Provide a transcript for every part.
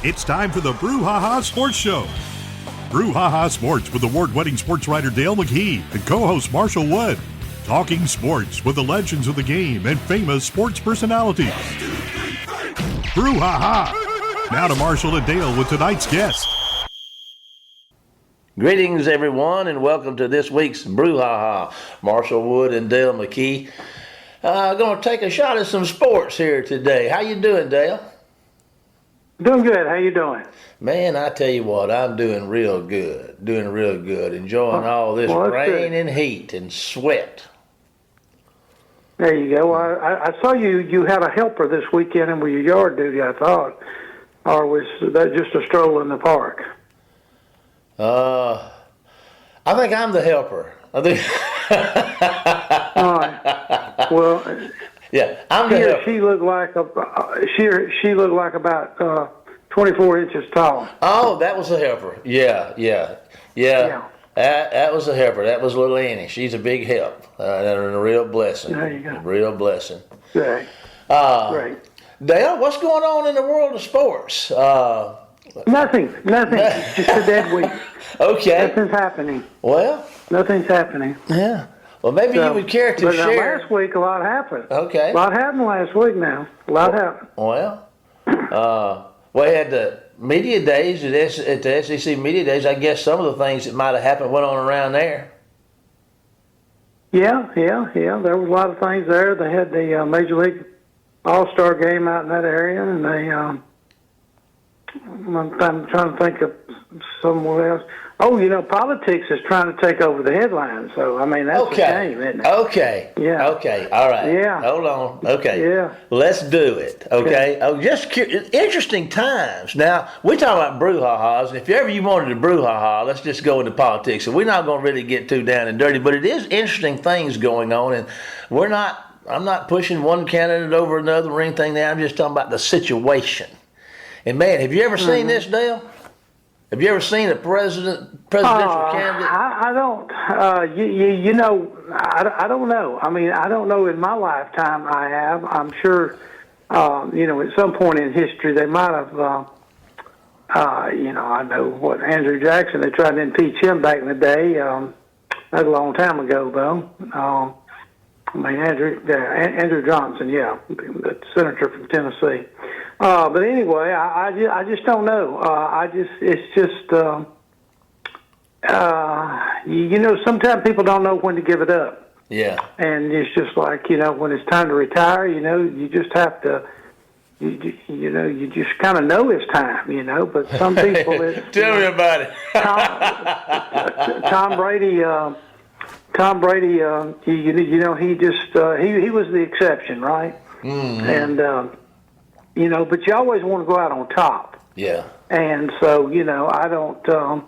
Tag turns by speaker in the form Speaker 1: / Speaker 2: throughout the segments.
Speaker 1: It's time for the Brouhaha Sports Show. Brouhaha Sports with award-winning sports writer Dale McKee and co-host Marshall Wood. Talking sports with the legends of the game and famous sports personalities. Brouhaha! Now to Marshall and Dale with tonight's guest.
Speaker 2: Greetings, everyone, and welcome to this week's Brouhaha. Marshall Wood and Dale McKee. Going to take a shot at some sports here today. How you doing, Dale?
Speaker 3: Doing good. How you doing?
Speaker 2: Man, I tell you what, I'm doing real good. Enjoying all this rain and heat and sweat.
Speaker 3: There you go. I saw you had a helper this weekend in with your yard duty, I thought. Or was that just a stroll in the park?
Speaker 2: I think I'm the helper. I think.
Speaker 3: All right. Well,
Speaker 2: yeah, I'm the helper.
Speaker 3: She looked like about 24 inches tall.
Speaker 2: Oh, that was a helper. Yeah. That was a helper. That was little Annie. She's a big help and a real blessing.
Speaker 3: There you go.
Speaker 2: A real blessing.
Speaker 3: Okay. Great.
Speaker 2: Dale, what's going on in the world of sports?
Speaker 3: Nothing. It's just a dead week.
Speaker 2: Okay.
Speaker 3: Nothing's happening.
Speaker 2: Well.
Speaker 3: Nothing's happening.
Speaker 2: Yeah. Well, maybe you would care to share.
Speaker 3: Last week, a lot happened.
Speaker 2: Okay.
Speaker 3: A lot happened last week now. A lot happened.
Speaker 2: Well, we had the media days at the SEC media days. I guess some of the things that might have happened went on around there.
Speaker 3: Yeah. There was a lot of things there. They had the Major League All-Star game out in that area, and I'm trying to think of somewhere else. Oh, politics is trying to take over the headlines. So, I mean, that's a shame, isn't it?
Speaker 2: Okay.
Speaker 3: Yeah.
Speaker 2: Okay. All right.
Speaker 3: Yeah.
Speaker 2: Hold on. Okay.
Speaker 3: Yeah.
Speaker 2: Let's do it. Okay. Oh, just interesting times. Now, we talk about brouhahas, and if ever you wanted a brouhaha, let's just go into politics. So we're not going to really get too down and dirty, but it is interesting things going on, and I'm not pushing one candidate over another or anything there. I'm just talking about the situation. And, man, have you ever seen this, Dale? Have you ever seen a presidential candidate?
Speaker 3: I don't. I don't know. I mean, I don't know in my lifetime I have. I'm sure, at some point in history they might have, I know what, Andrew Jackson, they tried to impeach him back in the day. That was a long time ago, though. Andrew Johnson, the senator from Tennessee. But anyway, I just don't know. Sometimes people don't know when to give it up.
Speaker 2: Yeah.
Speaker 3: And it's just like, when it's time to retire, you just have to, you just kind of know it's time, but some people...
Speaker 2: Tell me about it.
Speaker 3: Tom Brady, he was the exception, right?
Speaker 2: Mm-hmm.
Speaker 3: And, but you always want to go out on top.
Speaker 2: Yeah.
Speaker 3: And so, I don't, I'm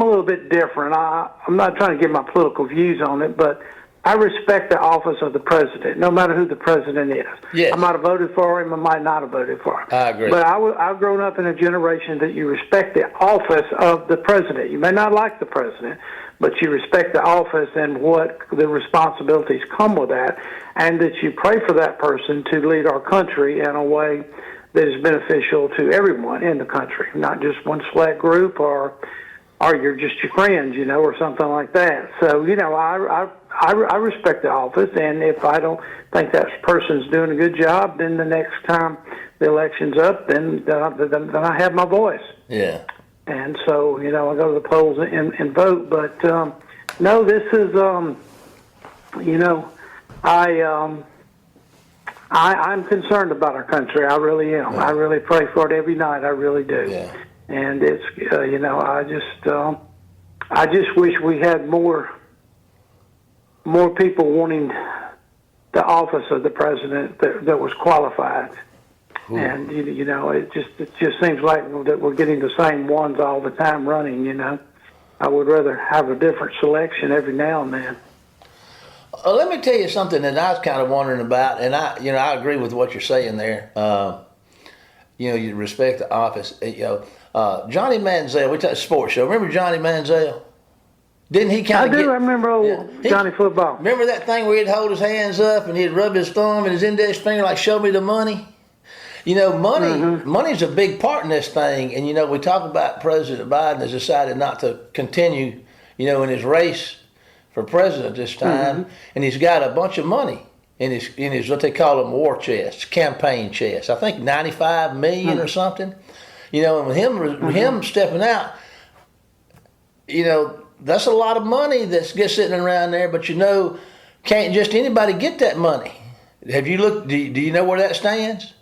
Speaker 3: a little bit different. I'm not trying to give my political views on it, but I respect the office of the president, no matter who the president is.
Speaker 2: Yes.
Speaker 3: I might have voted for him, I might not have voted for him.
Speaker 2: I agree.
Speaker 3: But I've grown up in a generation that you respect the office of the president. You may not like the president, but you respect the office and what the responsibilities come with that, and that you pray for that person to lead our country in a way that is beneficial to everyone in the country, not just one select group or you're just your friends, or something like that. So, I respect the office, and if I don't think that person's doing a good job, then the next time the election's up, then I have my voice.
Speaker 2: Yeah.
Speaker 3: And so, I go to the polls and vote. But, no, this is, I'm concerned about our country. I really am.
Speaker 2: Yeah.
Speaker 3: I really pray for it every night. I really do.
Speaker 2: Yeah.
Speaker 3: And it's, I just wish we had more people wanting the office of the president that was qualified. Ooh. And it just seems like that we're getting the same ones all the time running. I would rather have a different selection every now and then.
Speaker 2: Let me tell you something that I was kind of wondering about, and I agree with what you're saying there. You respect the office. Johnny Manziel. We talked sports show. Remember Johnny Manziel? Didn't he kind of?
Speaker 3: I remember Johnny Football.
Speaker 2: Remember that thing where he'd hold his hands up and he'd rub his thumb and his index finger like "Show me the money." money's a big part in this thing. And, we talk about President Biden has decided not to continue, in his race for president this time. And he's got a bunch of money in his what they call them war chest, campaign chest. I think $95 million or something. And with him stepping out, that's a lot of money that's sitting around there. But can't just anybody get that money. Have you looked? Do you know where that stands?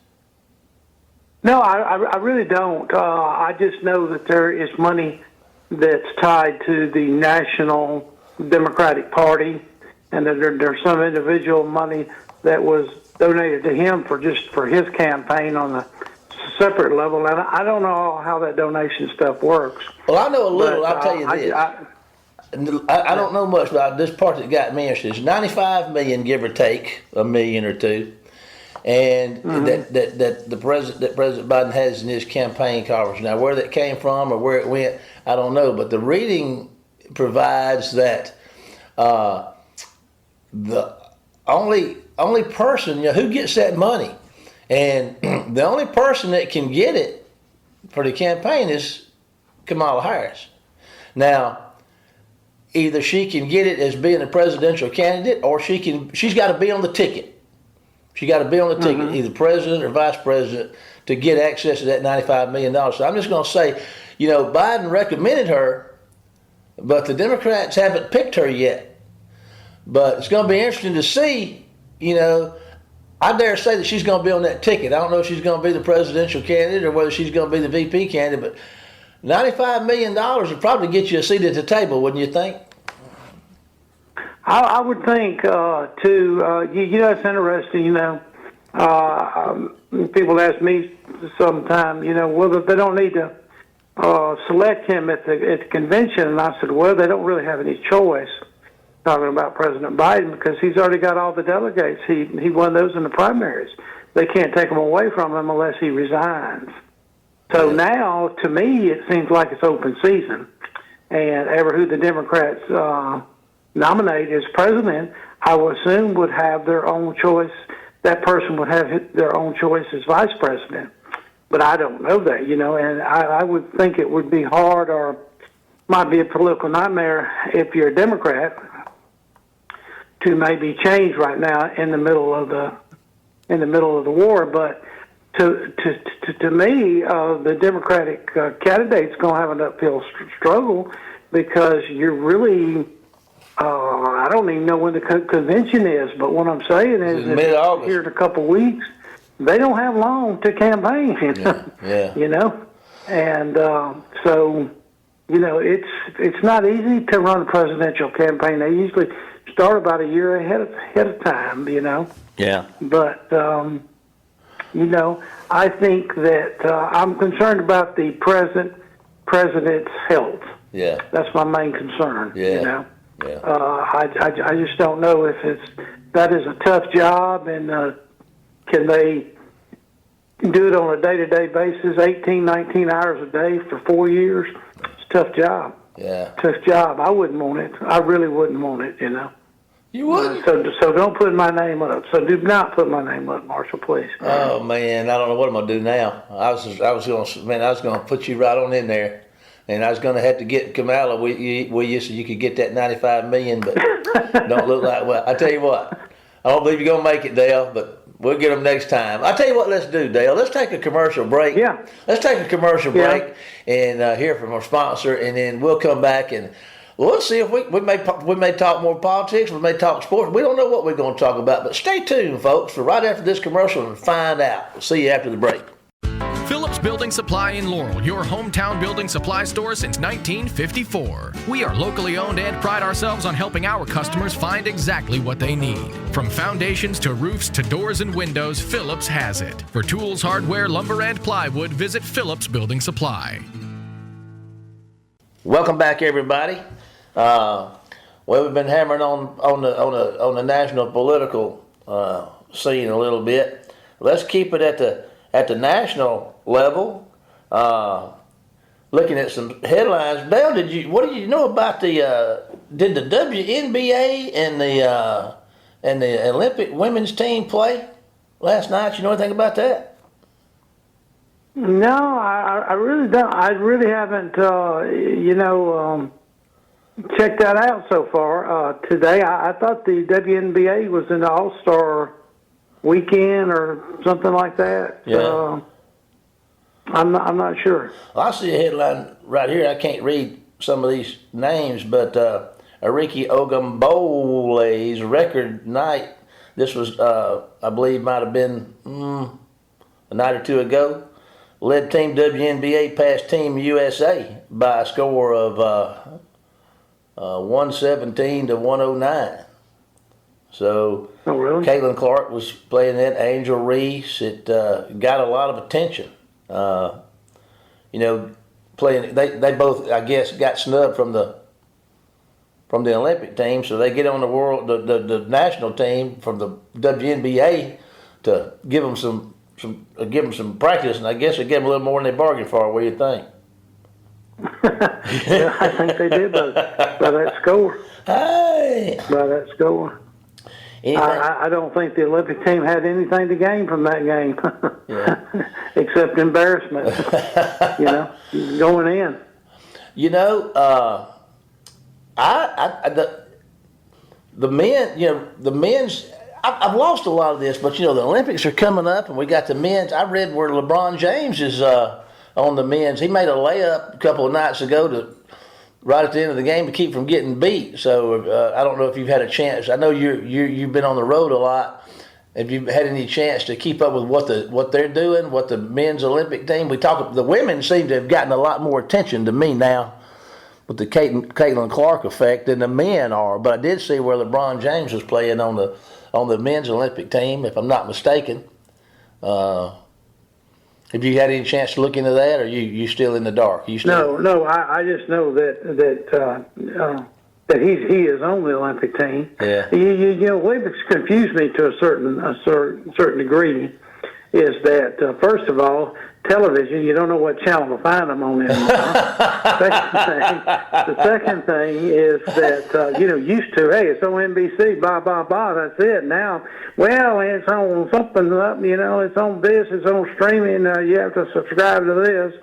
Speaker 3: No, I really don't. I just know that there is money that's tied to the National Democratic Party, and that there's some individual money that was donated to him for his campaign on a separate level. And I don't know how that donation stuff works.
Speaker 2: Well, I know a little. I'll tell you this. I don't know much about this part that got me interested. It's $95 million, give or take a million or two, and that President Biden has in his campaign coffers. Now, where that came from or where it went, I don't know. But the reading provides that the only person who gets that money, and the only person that can get it for the campaign is Kamala Harris. Now, either she can get it as being a presidential candidate, or she's got to be on the ticket. She got to be on the ticket, either president or vice president, to get access to that $95 million. So I'm just going to say, Biden recommended her, but the Democrats haven't picked her yet. But it's going to be interesting to see, I dare say that she's going to be on that ticket. I don't know if she's going to be the presidential candidate or whether she's going to be the VP candidate, but $95 million would probably get you a seat at the table, wouldn't you think?
Speaker 3: I would think, too, it's interesting, people ask me sometime, whether they don't need to select him at the convention, and I said, well, they don't really have any choice, talking about President Biden, because he's already got all the delegates. He won those in the primaries. They can't take them away from him unless he resigns. So now, to me, it seems like it's open season, and who the Democrats nominate as president, I would assume would have their own choice. That person would have their own choice as vice president. But I don't know that, and I would think it would be hard or might be a political nightmare if you're a Democrat to maybe change right now in the middle of the war. But to me, the Democratic candidate's going to have an uphill struggle, because you're really, I don't even know when the convention is, but what I'm saying is
Speaker 2: mid-August.
Speaker 3: Here in a couple of weeks, they don't have long to campaign, and so, it's not easy to run a presidential campaign. They usually start about a year ahead of time,
Speaker 2: Yeah.
Speaker 3: But, I think that I'm concerned about the president's health.
Speaker 2: Yeah.
Speaker 3: That's my main concern,
Speaker 2: Yeah. Yeah.
Speaker 3: I just don't know if that is a tough job, and can they do it on a day-to-day basis, 18, 19 hours a day for 4 years? It's a tough job.
Speaker 2: Yeah.
Speaker 3: Tough job. I wouldn't want it. I really wouldn't want it,
Speaker 2: You wouldn't?
Speaker 3: So don't put my name up. So do not put my name up, Marshall, please.
Speaker 2: Oh man, I don't know what I'm gonna do now. I was gonna put you right on in there, and I was gonna have to get Kamala with you so you could get that $95 million, but don't look like. Well, I tell you what, I don't believe you're gonna make it, Dale, but we'll get them next time. I tell you what, let's do, Dale. Let's take a commercial break.
Speaker 3: Yeah.
Speaker 2: Let's take a commercial break and hear from our sponsor, and then we'll come back and. We'll see if we may talk more politics, we may talk sports. We don't know what we're going to talk about, but stay tuned, folks, for right after this commercial and find out. We'll see you after the break.
Speaker 4: Phillips Building Supply in Laurel, your hometown building supply store since 1954. We are locally owned and pride ourselves on helping our customers find exactly what they need. From foundations to roofs to doors and windows, Phillips has it. For tools, hardware, lumber, and plywood, visit Phillips Building Supply.
Speaker 2: Welcome back, everybody. We've been hammering on the national political scene a little bit. Let's keep it at the national level. Looking at some headlines, Dale, what did you know about did the WNBA and the Olympic women's team play last night? You know anything about that?
Speaker 3: No, I really don't. I really haven't, checked that out so far. Today, I thought the WNBA was in the All-Star weekend or something like that.
Speaker 2: Yeah.
Speaker 3: I'm not sure.
Speaker 2: Well, I see a headline right here. I can't read some of these names, but Ariki Ogumbole's record night. This was, I believe, might have been a night or two ago. Led Team WNBA past Team USA by a score of 117 to 109. So,
Speaker 3: Oh, really?
Speaker 2: Caitlin Clark was playing that. Angel Reese. It got a lot of attention. Playing. They both, I guess, got snubbed from the Olympic team, so they get on the national team from the WNBA to give them some practice, and I guess they give them a little more than they bargained for. What do you think?
Speaker 3: Yeah, I think they did by that score.
Speaker 2: Hey.
Speaker 3: By that score. I don't think the Olympic team had anything to gain from that game, except embarrassment. Going in.
Speaker 2: The men's. I've lost a lot of this, but the Olympics are coming up, and we got the men's. I read where LeBron James is on the men's. He made a layup a couple of nights ago right at the end of the game to keep from getting beat. So I don't know if you've had a chance. I know you've been on the road a lot. Have you had any chance to keep up with what they're doing? What the men's Olympic team? The women seem to have gotten a lot more attention to me now with the Caitlin Clark effect than the men are. But I did see where LeBron James was playing on the men's Olympic team, if I'm not mistaken. Have you had any chance to look into that, or you still in the dark?
Speaker 3: No. I just know that he is on the Olympic team.
Speaker 2: Yeah.
Speaker 3: Olympics confuse me to a certain degree. Is that first of all, television? You don't know what channel to find them on anymore. The second thing is that used to, hey, it's on NBC, blah blah blah. That's it. Now, well, it's on something up. It's on this. It's on streaming. You have to subscribe to this.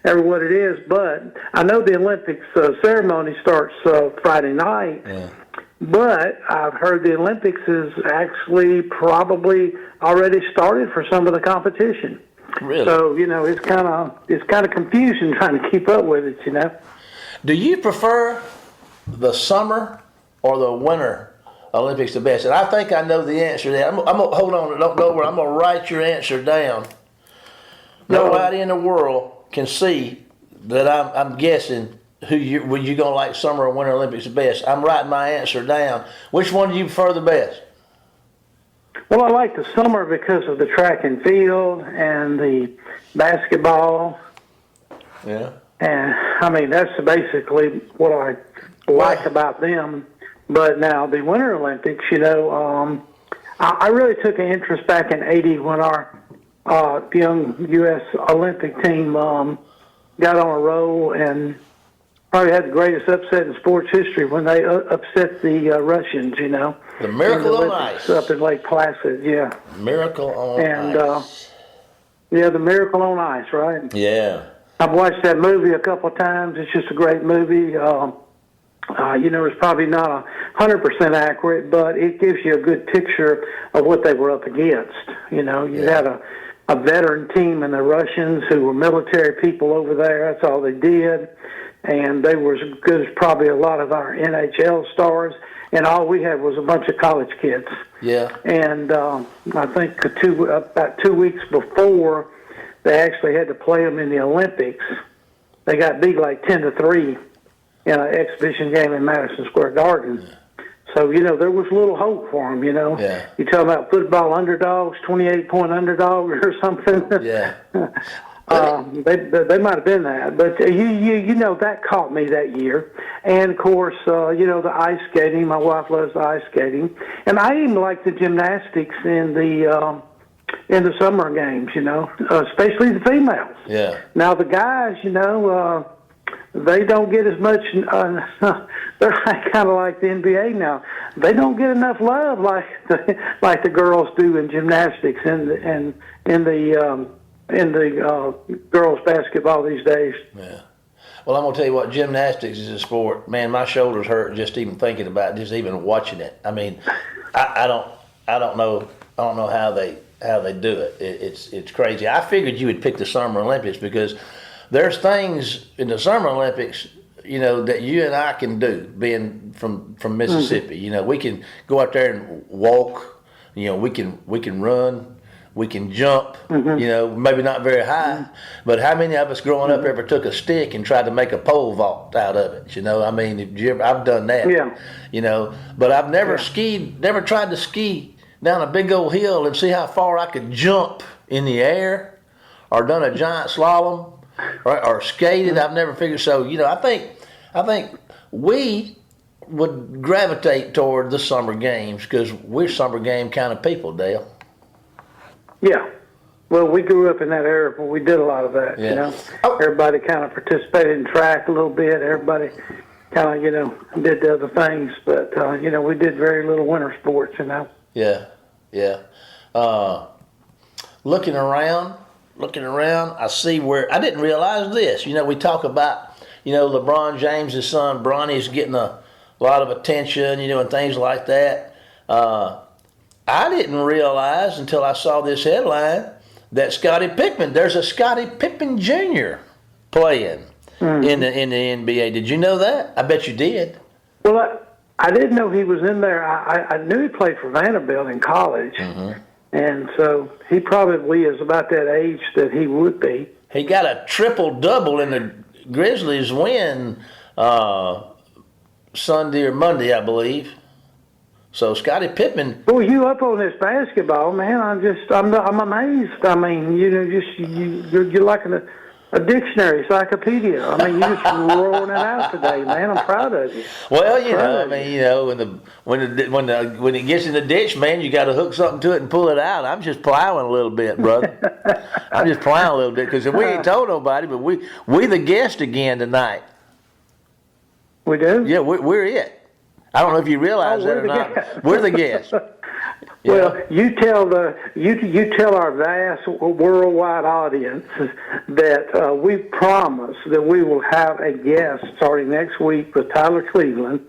Speaker 3: Or what it is. But I know the Olympics ceremony starts Friday night.
Speaker 2: Yeah.
Speaker 3: But I've heard the Olympics is actually probably already started for some of the competition.
Speaker 2: Really?
Speaker 3: So it's kind of confusing trying to keep up with it.
Speaker 2: Do you prefer the summer or the winter Olympics the best? And I think I know the answer to that. I'm gonna hold on. Don't go over. I'm gonna write your answer down. Nobody in the world can see that I'm guessing were you gonna like summer or winter Olympics the best. I'm writing my answer down. Which one do you prefer the best?
Speaker 3: Well, I like the summer because of the track and field and the basketball.
Speaker 2: Yeah.
Speaker 3: And I mean that's basically what I like about them. But now the Winter Olympics, I really took an interest back in '80 when our young U.S. Olympic team got on a roll and probably had the greatest upset in sports history when they upset the Russians,
Speaker 2: The Miracle on Ice.
Speaker 3: Up in Lake Placid, yeah.
Speaker 2: Miracle on Ice.
Speaker 3: The Miracle on Ice, right?
Speaker 2: Yeah.
Speaker 3: I've watched that movie a couple of times. It's just a great movie. It's probably not 100% accurate, but it gives you a good picture of what they were up against. You had a veteran team in the Russians who were military people over there. That's all they did. And they were as good as probably a lot of our NHL stars. And all we had was a bunch of college kids.
Speaker 2: Yeah.
Speaker 3: And I think about 2 weeks before they actually had to play them in the Olympics, they got beat like 10-3 in an exhibition game in Madison Square Garden. Yeah. So, there was little hope for them,
Speaker 2: Yeah.
Speaker 3: You talk about football underdogs, 28-point underdog or something.
Speaker 2: Yeah.
Speaker 3: They might have been that. But, that caught me that year. And, of course, the ice skating. My wife loves ice skating. And I even like the gymnastics in the summer games, especially the females.
Speaker 2: Yeah.
Speaker 3: Now, the guys, they don't get as much. They're kind of like the NBA now. They don't get enough love like the girls do in gymnastics and in the in the girls basketball these days.
Speaker 2: Yeah. Well, I'm gonna tell you what, gymnastics is a sport. Man, my shoulders hurt just even thinking about it, just even watching it. I mean, I don't know how they do it. It's crazy. I figured you would pick the Summer Olympics because there's things in the Summer Olympics, that you and I can do, being from Mississippi.
Speaker 3: Mm-hmm.
Speaker 2: We can go out there and walk. We can run. We can jump, maybe not very high, but how many of us growing up ever took a stick and tried to make a pole vault out of it? I mean, I've done that.
Speaker 3: Yeah.
Speaker 2: But I've never skied, never tried to ski down a big old hill and see how far I could jump in the air, or done a giant slalom, or skated. I've never figured. So I think we would gravitate toward the summer games because we're summer game kind of people, Dale.
Speaker 3: Yeah. Well, we grew up in that era where we did a lot of that, Everybody kind of participated in track a little bit. Everybody kind of, did the other things. But, we did very little winter sports,
Speaker 2: Yeah. Looking around, I see where, I didn't realize this. We talk about, LeBron James' son, Bronny's getting a lot of attention, and things like that. I didn't realize until I saw this headline that there's a Scottie Pippen Jr. playing in the NBA. Did you know that? I bet you did.
Speaker 3: Well, I didn't know he was in there. I knew he played for Vanderbilt in college, and so he probably is about that age that he would be.
Speaker 2: He got a triple-double in the Grizzlies win Sunday or Monday, I believe. So Scottie Pippen.
Speaker 3: Well, you up on this basketball, man? I'm amazed. I mean, you're like a dictionary, encyclopedia. I mean, you're just roaring it out today, man. I'm proud of you.
Speaker 2: Well, when it gets in the ditch, man, you got to hook something to it and pull it out. I'm just plowing a little bit, brother. I'm just plowing a little bit because we ain't told nobody, but we the guest again tonight.
Speaker 3: We do?
Speaker 2: Yeah, we're it. I don't know if you realize that or not. We're the guests.
Speaker 3: Well, you tell our vast worldwide audience that we promise that we will have a guest starting next week with Tyler Cleveland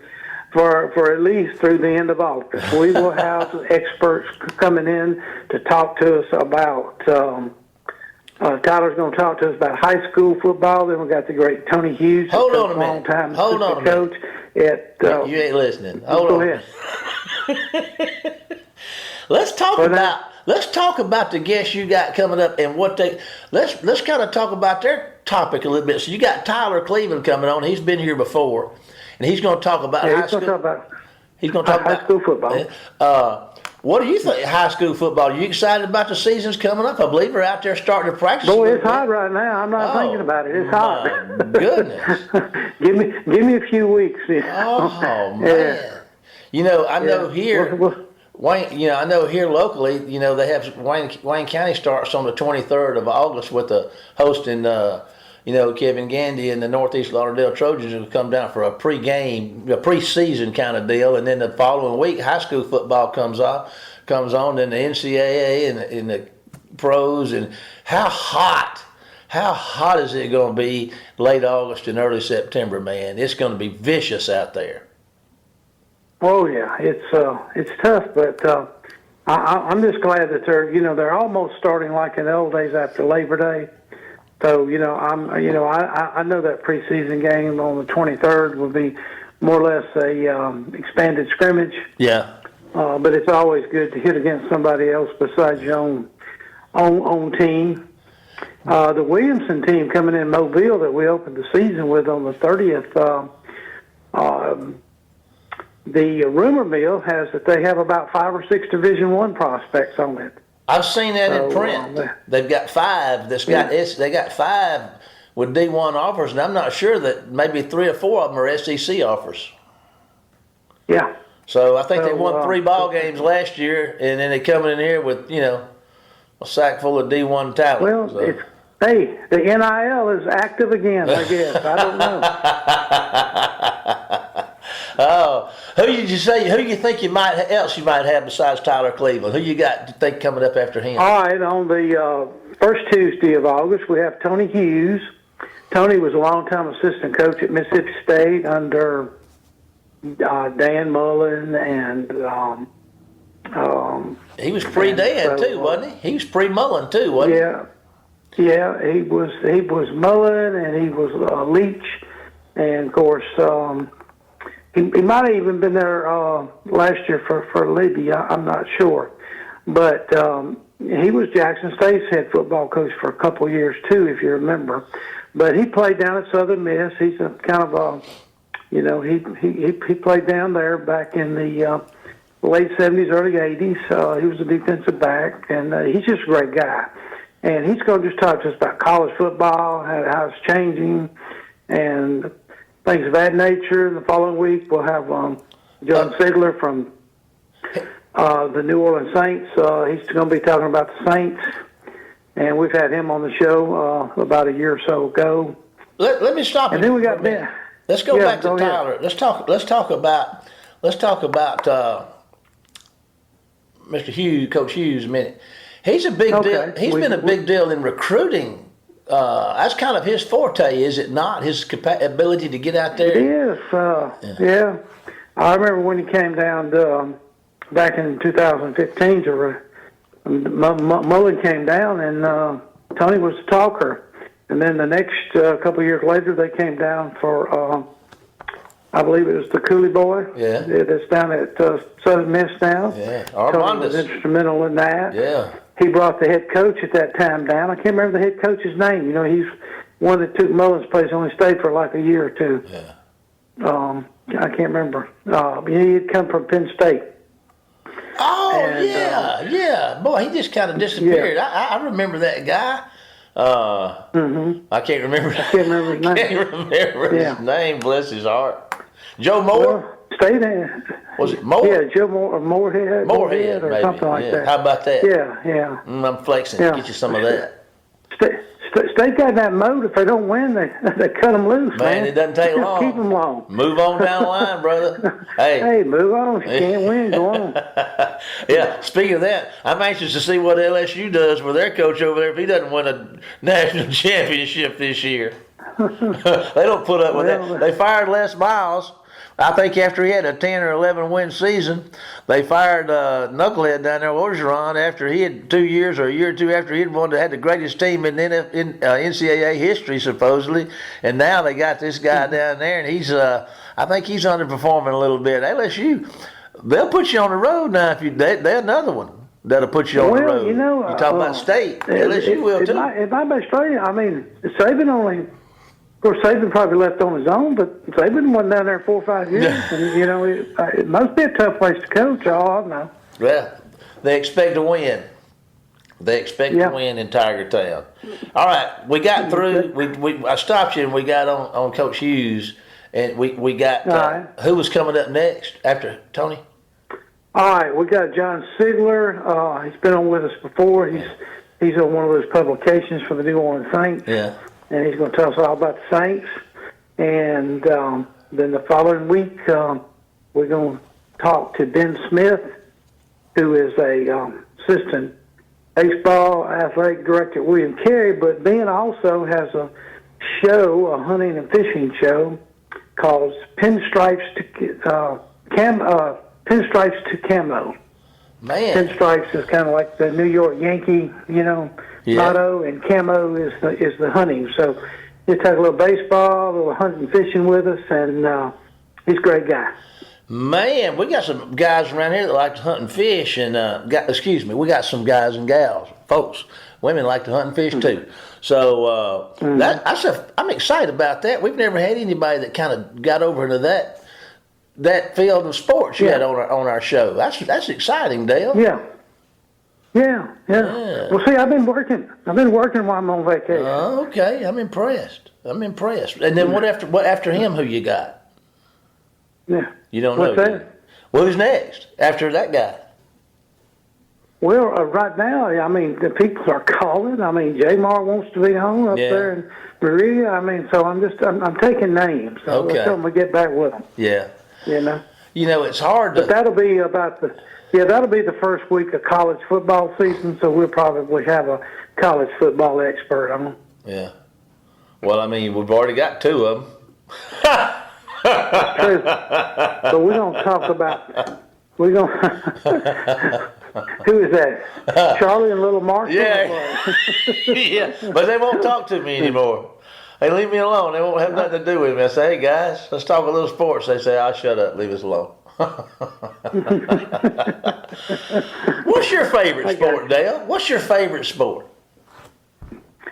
Speaker 3: for at least through the end of August. We will have experts coming in to talk to us about. Tyler's going to talk to us about high school football. Then we got the great Tony Hughes,
Speaker 2: Hold on a
Speaker 3: long time
Speaker 2: coach. You ain't listening. Hold on. Let's talk about the guests you got coming up and what let's kind of talk about their topic a little bit. So you got Tyler Cleveland coming on. He's been here before, and he's going to talk about high school. He's going to talk about
Speaker 3: high school football.
Speaker 2: What do you think high school football? Are you excited about the seasons coming up? I believe they're out there starting to practice.
Speaker 3: Boy, it's hot right now. I'm not thinking about it. It's hot.
Speaker 2: Goodness.
Speaker 3: give me a few weeks.
Speaker 2: Oh man. I know here. Wayne, I know here locally, they have Wayne County starts on the 23rd of August with the hosting, Kevin Gandy and the Northeast Lauderdale Trojans will come down for a preseason kind of deal, and then the following week, high school football comes on, then the NCAA and the pros, and how hot is it going to be late August and early September, man? It's going to be vicious out there.
Speaker 3: Oh yeah, it's tough, but I'm just glad that they're almost starting like in the old days after Labor Day. So I know that preseason game on the 23rd will be more or less a expanded scrimmage.
Speaker 2: Yeah.
Speaker 3: But it's always good to hit against somebody else besides your own team. The Williamson team coming in Mobile that we opened the season with on the 30th. The rumor mill has that they have about 5 or 6 Division I prospects on it.
Speaker 2: I've seen that in print. They've got 5. They got 5 with D1 offers, and I'm not sure that maybe 3 or 4 of them are SEC offers.
Speaker 3: Yeah.
Speaker 2: So I think they won 3 ball games last year, and then they coming in here with a sack full of D1 talent.
Speaker 3: Well,
Speaker 2: so.
Speaker 3: The NIL is active again, I guess. I don't know.
Speaker 2: Oh, who did you say? Who you think you might have besides Tyler Cleveland? Who you think coming up after him?
Speaker 3: All right, on the first Tuesday of August, we have Tony Hughes. Tony was a longtime assistant coach at Mississippi State under Dan Mullen, and
Speaker 2: he was pre-Dan too, wasn't he? He was pre-Mullen too, wasn't he?
Speaker 3: Yeah, he was Mullen, and he was Leach, and of course he might have even been there last year for Libby. I'm not sure, but he was Jackson State's head football coach for a couple of years too, if you remember. But he played down at Southern Miss. He's a kind of a, he played down there back in the late 70s, early 80s. He was a defensive back, and he's just a great guy. And he's going to just talk to us about college football, how it's changing, and things of that nature. And the following week, we'll have John Sigler from the New Orleans Saints. He's going to be talking about the Saints. And we've had him on the show about a year or so ago.
Speaker 2: Let me stop.
Speaker 3: And then we got Ben.
Speaker 2: Let's go back to Tyler. Let's talk about Mr. Hughes, Coach Hughes, a minute. He's a big deal. He's been a big deal in recruiting. That's kind of his forte, is it not? His ability to get out there.
Speaker 3: It is. Yeah. I remember when he came down back in 2015 to. Mullen came down, and Tony was the talker. And then the next couple of years later, they came down for, I believe it was the Cooley Boy.
Speaker 2: Yeah.
Speaker 3: That's down at Southern Miss now.
Speaker 2: Yeah.
Speaker 3: Tony was instrumental in that.
Speaker 2: Yeah.
Speaker 3: He brought the head coach at that time down. I can't remember the head coach's name. He's one that took Mullen's place, only stayed for like a year or two.
Speaker 2: Yeah.
Speaker 3: I can't remember. He had come from Penn State.
Speaker 2: Oh, and, yeah. Boy, he just kind of disappeared.
Speaker 3: Yeah.
Speaker 2: I remember that guy. I can't remember.
Speaker 3: His name.
Speaker 2: Can't remember his name. Bless his heart. Joe Moore.
Speaker 3: Well, stay there.
Speaker 2: Was it Moore?
Speaker 3: Yeah, Joe Moore or Moorhead or
Speaker 2: maybe.
Speaker 3: something like that.
Speaker 2: How about that?
Speaker 3: Yeah.
Speaker 2: I'm flexing.
Speaker 3: Yeah.
Speaker 2: Get you some of that.
Speaker 3: State got that mode. If they don't win, they cut them loose, man.
Speaker 2: It doesn't take long.
Speaker 3: Keep them long.
Speaker 2: Move on down the line, brother. Hey,
Speaker 3: move on. If you can't win, go on.
Speaker 2: Yeah, speaking of that, I'm anxious to see what LSU does with their coach over there if he doesn't win a national championship this year. They don't put up with that. They fired Les Miles. I think after he had a 10 or 11 win season, they fired Knucklehead down there, Orgeron, after he had 2 years or a year or two after he'd had the greatest team in NCAA history, supposedly. And now they got this guy down there, and he's I think he's underperforming a little bit. LSU, they'll put you on the road now. They're another one that'll put you on the road. You talk about State, LSU will too.
Speaker 3: It might be straight. I mean, Saban only. Of course, Saban probably left on his own, but Saban wasn't down there 4 or 5 years. And, it must be a tough place to coach, all I know.
Speaker 2: Well, they expect to win. They expect to win in Tiger Town. All right, we got through. I stopped you, and we got on Coach Hughes, and we got who was coming up next after Tony?
Speaker 3: All right, we got John Sigler. He's been on with us before. He's on one of those publications for the New Orleans Saints.
Speaker 2: Yeah.
Speaker 3: And he's going to tell us all about the Saints. And then the following week, we're going to talk to Ben Smith, who is a assistant baseball athletic director at William Carey. But Ben also has a show, a hunting and fishing show, called Pinstripes to Camo. Man. Pinstripes is kind of like the New York Yankee, motto, and camo is the hunting. So he'll talk a little baseball, a little hunting and fishing with us, and he's a great guy.
Speaker 2: Man, we got some guys around here that like to hunt and fish, and we got some guys and gals, folks. Women like to hunt and fish too. So I'm excited about that. We've never had anybody that kind of got over into that field of sports yet on our show. That's exciting, Dale.
Speaker 3: Yeah. Well, see, I've been working while I'm on vacation.
Speaker 2: Okay, I'm impressed. And then what after him? Who you got?
Speaker 3: Yeah.
Speaker 2: You don't know.
Speaker 3: What's that?
Speaker 2: Well, who's next after that guy?
Speaker 3: Well, right now, I mean, the people are calling. I mean, J-Mar wants to be home up there in Berea. I mean, so I'm taking names. So let's tell them to get back with them.
Speaker 2: Yeah.
Speaker 3: You know.
Speaker 2: It's hard to.
Speaker 3: But that'll be the first week of college football season, so we'll probably have a college football expert on.
Speaker 2: Yeah. Well, I mean, we've already got 2 of them.
Speaker 3: That's true. But we don't talk about. We don't. Who is that? Charlie and Little Marshall?
Speaker 2: Yeah. Yeah. But they won't talk to me anymore. They leave me alone. They won't have nothing to do with me. I say, hey guys, let's talk a little sports. They say, I'll shut up, leave us alone. What's your favorite sport, Dale? What's your favorite sport?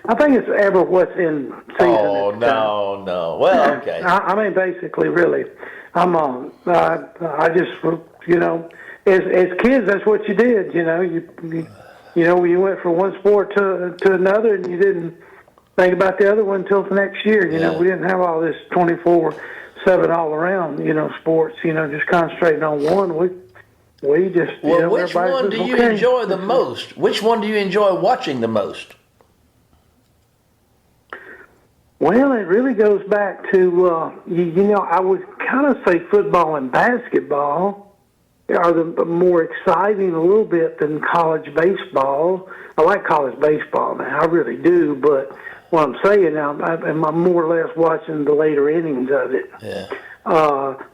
Speaker 3: I think it's ever what's in season.
Speaker 2: Oh, no. Well, okay.
Speaker 3: I mean, basically, really, I just, as kids, that's what you did. You went from one sport to another, and you didn't think about the other one until the next year. We didn't have all this 24/7 all around, sports. Just concentrating on one. We just.
Speaker 2: Well, which one do you enjoy the most? Which one do you enjoy watching the most?
Speaker 3: Well, it really goes back to, I would kind of say football and basketball are the more exciting a little bit than college baseball. I like college baseball now, I really do, but what I'm saying now, I'm more or less watching the later innings of it.
Speaker 2: Yeah.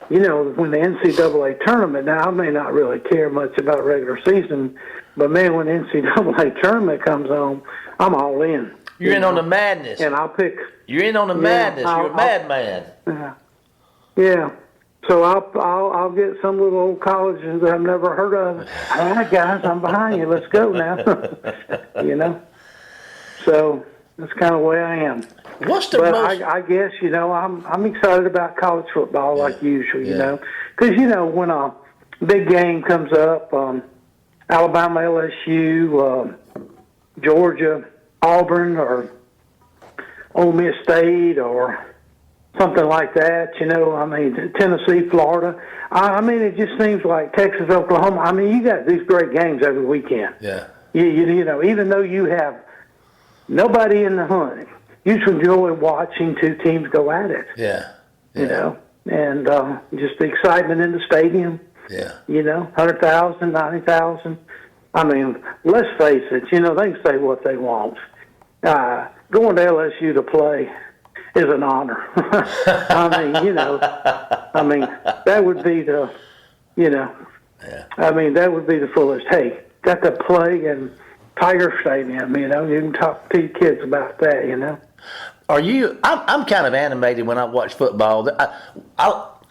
Speaker 3: When the NCAA tournament, now I may not really care much about regular season, but man, when the NCAA tournament comes on, I'm all in.
Speaker 2: You're in on the madness.
Speaker 3: And I'll pick.
Speaker 2: You're in on the madness. You're a madman.
Speaker 3: Yeah. So I'll get some little old colleges that I've never heard of. All right, guys, I'm behind you. Let's go now. So that's kind of the way I am.
Speaker 2: What's the most?
Speaker 3: I guess I'm excited about college football like usual. Because when a big game comes up, Alabama, LSU, Georgia, Auburn, or Ole Miss State, or something like that, Tennessee, Florida. It just seems like Texas, Oklahoma. You got these great games every weekend.
Speaker 2: Yeah.
Speaker 3: Even though you have nobody in the hunt, you just enjoy watching 2 teams go at it.
Speaker 2: Yeah.
Speaker 3: And just the excitement in the stadium.
Speaker 2: Yeah.
Speaker 3: 100,000, 90,000. Let's face it, they can say what they want. Going to LSU to play is an honor. That would be the, that would be the fullest. Hey, got to play in Tiger Stadium, you can talk to your kids about that,
Speaker 2: Are you, I'm kind of animated when I watch football.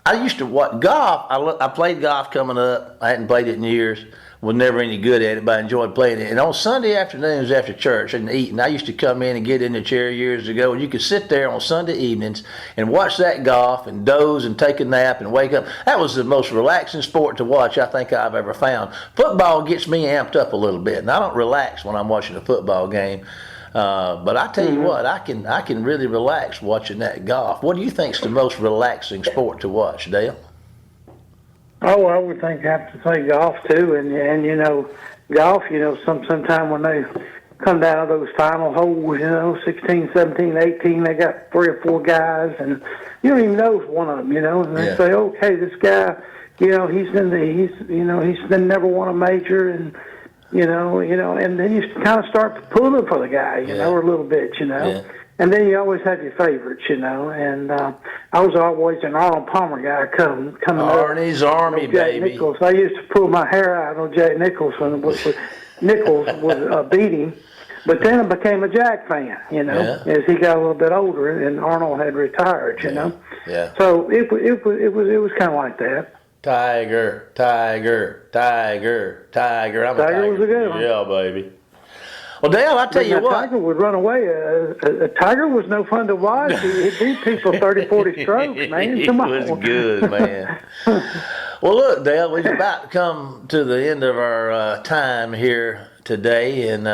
Speaker 2: I used to watch golf. I played golf coming up. I hadn't played it in years. Was never any good at it, but I enjoyed playing it. And on Sunday afternoons after church and eating, I used to come in and get in the chair years ago, and you could sit there on Sunday evenings and watch that golf and doze and take a nap and wake up. That was the most relaxing sport to watch I think I've ever found. Football gets me amped up a little bit, and I don't relax when I'm watching a football game. But I tell you what, I can really relax watching that golf. What do you think's the most relaxing sport to watch, Dale?
Speaker 3: Oh, I would think I have to say golf too, and golf. Sometime when they come down to those final holes, 16, 17, 18, they got 3 or 4 guys, and you don't even know one of them, and they say, okay, this guy, he's never won a major, and and then you kind of start pulling for the guy, or a little bit,
Speaker 2: Yeah.
Speaker 3: And then you always have your favorites, and I was always an Arnold Palmer guy coming up.
Speaker 2: Arnie's Army,
Speaker 3: Jack
Speaker 2: baby.
Speaker 3: Nichols. I used to pull my hair out on Jack Nichols when Nichols was beating. But then I became a Jack fan, as he got a little bit older, and Arnold had retired,
Speaker 2: Yeah.
Speaker 3: So it was kind of like that.
Speaker 2: Tiger. I'm
Speaker 3: Tiger
Speaker 2: a Tiger.
Speaker 3: was a good one.
Speaker 2: Yeah, baby. Well, Dale, I tell you what.
Speaker 3: Tiger would run away. A Tiger was no fun to watch. He beat people 30, 40 strokes, man. Come on.
Speaker 2: He was good, man. Well, look, Dale, we're about to come to the end of our time here today. And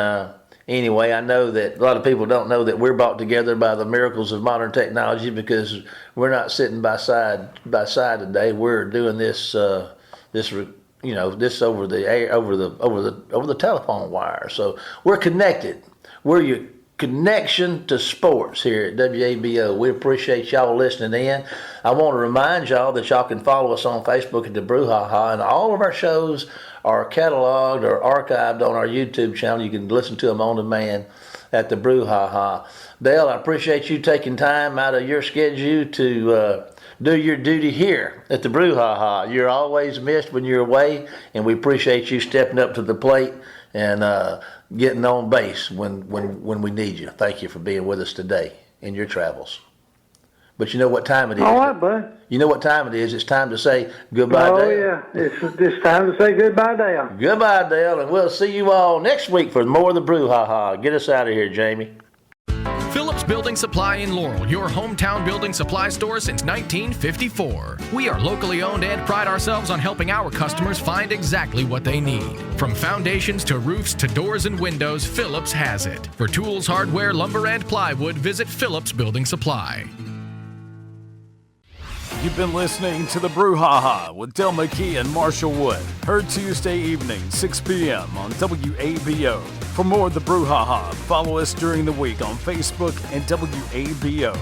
Speaker 2: anyway, I know that a lot of people don't know that we're brought together by the miracles of modern technology, because we're not sitting side by side today. We're doing this this over the air, over the telephone wire. So we're connected. We're your connection to sports here at WABO. We appreciate y'all listening in. I want to remind y'all that y'all can follow us on Facebook at the Brouhaha, and all of our shows are cataloged or archived on our YouTube channel. You can listen to them on demand at the Brouhaha. Dale, I appreciate you taking time out of your schedule to do your duty here at the Brouhaha. You're always missed when you're away, and we appreciate you stepping up to the plate and getting on base when we need you. Thank you for being with us today in your travels. But you know what time it is.
Speaker 3: All right, bud.
Speaker 2: You know what time it is. It's time to say goodbye, Dale.
Speaker 3: Oh, yeah. It's time to say goodbye, Dale.
Speaker 2: Goodbye, Dale, and we'll see you all next week for more of the Brouhaha. Get us out of here, Jamie.
Speaker 4: Phillips Building Supply in Laurel, your hometown building supply store since 1954. We are locally owned and pride ourselves on helping our customers find exactly what they need. From foundations to roofs to doors and windows, Phillips has it. For tools, hardware, lumber, and plywood, visit Phillips Building Supply.
Speaker 5: You've been listening to the Brouhaha with Dale McKee and Marshall Wood. Heard Tuesday evening, 6 p.m. on WABO. For more of the Brouhaha, follow us during the week on Facebook and WABO.